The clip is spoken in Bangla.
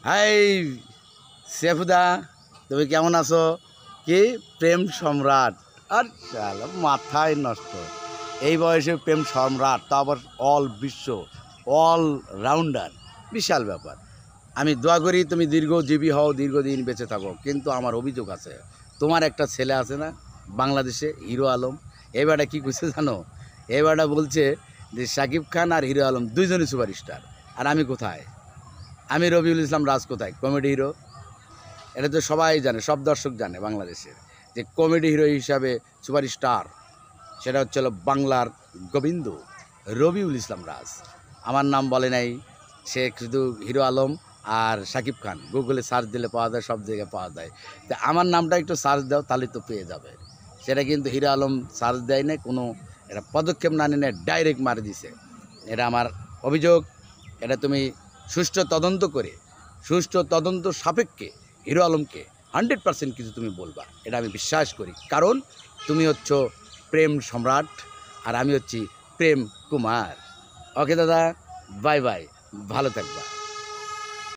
হাই সেফুদা, তুমি কেমন আছো? কি প্রেম সম্রাট? আর শালা মাথায় নষ্ট, এই বয়সে প্রেম সম্রাট, তা আবার অল বিশ্ব অল রাউন্ডার, বিশাল ব্যাপার। আমি দোয়া করি তুমি দীর্ঘজীবী হও, দীর্ঘদিন বেঁচে থাকো। কিন্তু আমার অভিযোগ আছে, তোমার একটা ছেলে আছে না বাংলাদেশে, হিরো আলম। এবারটা কী করছে জানো? এবারটা বলছে যে শাকিব খান আর হিরো আলম দুইজনই সুপারস্টার, আর আমি কোথায়? আমি রবিউল ইসলাম রাজ কোথায়, কমেডি হিরো? এটা তো সবাই জানে, সব দর্শক জানে বাংলাদেশের, যে কমেডি হিরো হিসাবে সুপারস্টার সেটা হচ্ছে বাংলার গোবিন্দ রবিউল ইসলাম রাজ। আমার নাম বলে নাই, সে শুধু হিরো আলম আর শাকিব খান গুগলে সার্চ দিলে পাওয়া যায়, সব জায়গায় পাওয়া যায়। তো আমার নামটা একটু সার্চ দাও, তাহলে তো পেয়ে যাবে। সেটা কিন্তু হিরো আলম সার্চ দেয় না, কোনো এটা পদক্ষেপ না নিয়ে ডাইরেক্ট মারে দিছে। এটা আমার অভিযোগ। এটা তুমি সুষ্ঠু তদন্ত করে, সুষ্ঠু তদন্ত সাপেক্ষে হিরো আলমকে 100% কিছু তুমি বলবা, এটা আমি বিশ্বাস করি। কারণ তুমি হচ্ছ প্রেম সম্রাট আর আমি হচ্ছি প্রেম কুমার। ওকে দাদা, বাই বাই, ভালো থাকবা।